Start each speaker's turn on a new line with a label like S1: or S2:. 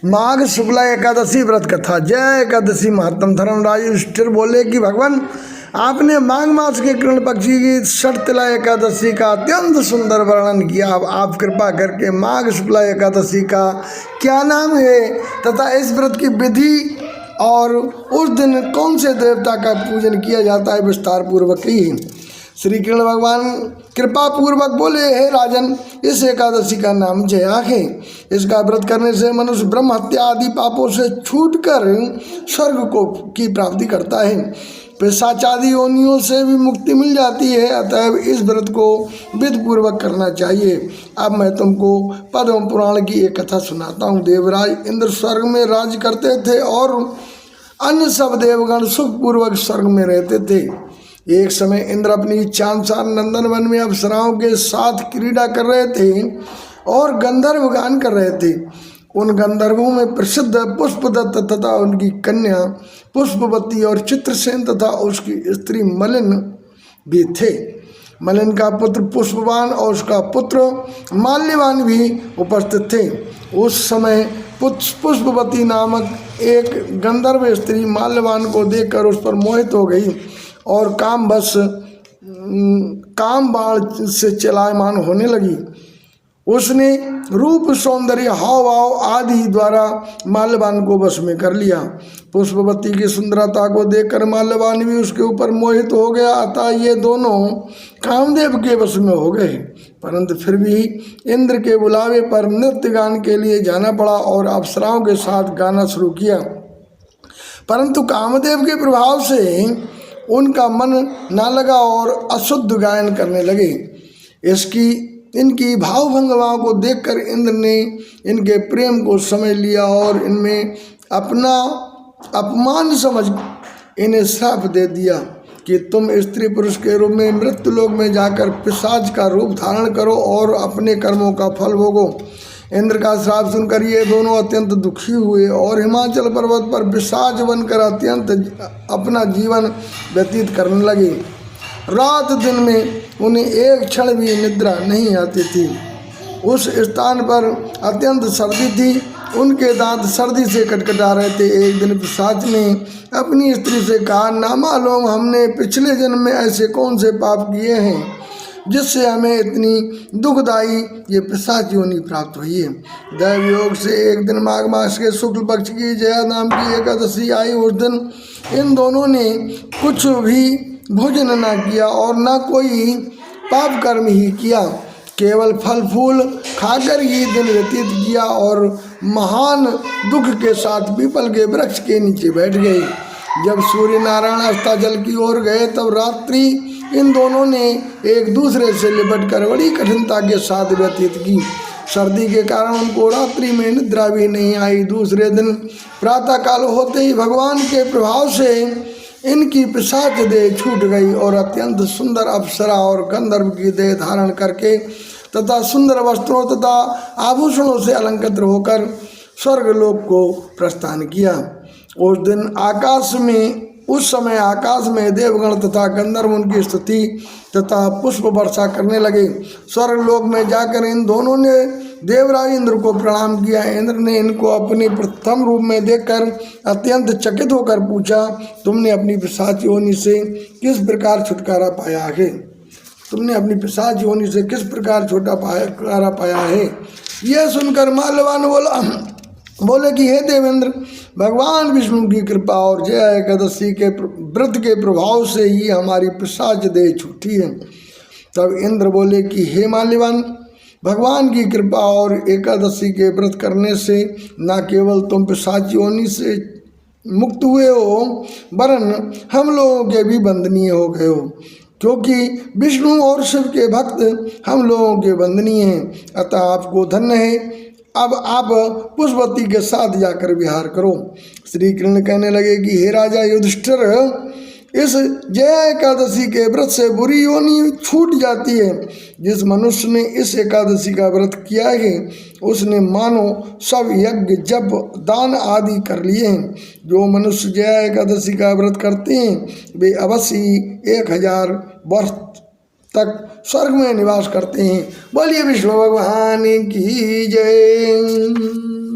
S1: माघ शुक्ला एकादशी व्रत कथा। जय एकादशी महात्म। धर्मराज युधिष्ठिर बोले कि भगवान, आपने माघ मास के कृष्ण पक्ष की षटतिला एकादशी का अत्यंत सुंदर वर्णन किया। अब आप कृपा करके माघ शुक्ला एकादशी का क्या नाम है तथा इस व्रत की विधि और उस दिन कौन से देवता का पूजन किया जाता है विस्तार पूर्वक कहिए। श्री कृष्ण भगवान कृपा पूर्वक बोले, हे राजन, इस एकादशी का नाम जया है। इसका व्रत करने से मनुष्य ब्रह्म हत्या आदि पापों से छूटकर स्वर्ग को की प्राप्ति करता है, पिशाचादि योनियों से भी मुक्ति मिल जाती है। अतएव इस व्रत को विधि पूर्वक करना चाहिए। अब मैं तुमको पद्म पुराण की एक कथा सुनाता हूँ। देवराज इंद्र स्वर्ग में राज करते थे और अन्य सब देवगण सुखपूर्वक स्वर्ग में रहते थे। एक समय इंद्र अपनी चांसार नंदन वन में अप्सराओं के साथ क्रीड़ा कर रहे थे और गंधर्व गान कर रहे थे। उन गंधर्वों में प्रसिद्ध पुष्पदत्त तथा उनकी कन्या पुष्पवती और चित्रसेन तथा उसकी स्त्री मलिन भी थे। मलिन का पुत्र पुष्पवान और उसका पुत्र माल्यवान भी उपस्थित थे। उस समय पुष्पवती नामक एक गंधर्व स्त्री माल्यवान को देखकर उस पर मोहित हो गई और काम बाण से चलायमान होने लगी। उसने रूप सौंदर्य हाव भाव आदि द्वारा माल्यवान को वश में कर लिया। पुष्पवती की सुंदरता को देखकर माल्यवान भी उसके ऊपर मोहित हो गया। अतः ये दोनों कामदेव के वश में हो गए। परंतु फिर भी इंद्र के बुलावे पर नृत्य गान के लिए जाना पड़ा और अप्सराओं के साथ गाना शुरू किया। परंतु कामदेव के प्रभाव से उनका मन ना लगा और अशुद्ध गायन करने लगे। इनकी भावभंगवाओं को देखकर इंद्र ने इनके प्रेम को समझ लिया और इनमें अपना अपमान समझ इन्हें श्राप दे दिया कि तुम स्त्री पुरुष के रूप में मृत्युलोक में जाकर पिशाच का रूप धारण करो और अपने कर्मों का फल भोगो। इंद्र का श्राप सुनकर ये दोनों अत्यंत दुखी हुए और हिमाचल पर्वत पर पिशाच बनकर अत्यंत अपना जीवन व्यतीत करने लगे। रात दिन में उन्हें एक क्षण भी निद्रा नहीं आती थी। उस स्थान पर अत्यंत सर्दी थी, उनके दांत सर्दी से कटकटा रहे थे। एक दिन पिशाच ने अपनी स्त्री से कहा, ना मालूम हमने पिछले जन्म में ऐसे कौन से पाप किए हैं जिससे हमें इतनी दुखदायी ये पिशाच योनि प्राप्त हुई है। दैव योग से एक दिन माघ मास के शुक्ल पक्ष की जया नाम की एकादशी आई। उस दिन इन दोनों ने कुछ भी भोजन न किया और न कोई पाप कर्म ही किया, केवल फल फूल खाकर ही दिन व्यतीत किया और महान दुख के साथ पीपल के वृक्ष के नीचे बैठ गए। जब सूर्य नारायण अस्ताचल की ओर गए तब रात्रि इन दोनों ने एक दूसरे से लिपटकर बड़ी कठिनता के साथ व्यतीत की। सर्दी के कारण उनको रात्रि में निद्रा भी नहीं आई। दूसरे दिन प्रातःकाल होते ही भगवान के प्रभाव से इनकी पिशाच देह छूट गई और अत्यंत सुंदर अप्सरा और गंधर्व की देह धारण करके तथा सुंदर वस्त्रों तथा आभूषणों से अलंकृत होकर स्वर्गलोक को प्रस्थान किया। उस समय आकाश में देवगण तथा गंधर्व उनकी स्तुति तथा पुष्प वर्षा करने लगे। स्वर्गलोक में जाकर इन दोनों ने देवराज इंद्र को प्रणाम किया। इंद्र ने इनको अपने प्रथम रूप में देखकर अत्यंत चकित होकर पूछा, तुमने अपनी पिशाच योनि से किस प्रकार छुटकारा पाया है? तुमने अपनी पिशाच योनि से किस प्रकार छुटकारा पाया है? यह सुनकर माल्यवान बोले कि हे देवेंद्र, भगवान विष्णु की कृपा और जया एकादशी के व्रत के प्रभाव से ही हमारी पिशाच देह छूटी है। तब इंद्र बोले कि हे माल्यवान, भगवान की कृपा और एकादशी के व्रत करने से न केवल तुम पिशाच योनि से मुक्त हुए हो वरन हम लोगों के भी वंदनीय हो गए हो, क्योंकि विष्णु और शिव के भक्त हम लोगों के वंदनीय हैं। अतः आपको धन्य है। अब आप पुष्पवती के साथ जाकर विहार करो। श्री कृष्ण कहने लगे कि हे राजा युधिष्ठिर, इस जया एकादशी के व्रत से बुरी योनि छूट जाती है। जिस मनुष्य ने इस एकादशी का व्रत किया है उसने मानो सब यज्ञ जप दान आदि कर लिए हैं। जो मनुष्य जया एकादशी का व्रत करते हैं वे अवश्य 1000 वर्ष तक स्वर्ग में निवास करते हैं। बोलिए विष्णु भगवान की जय।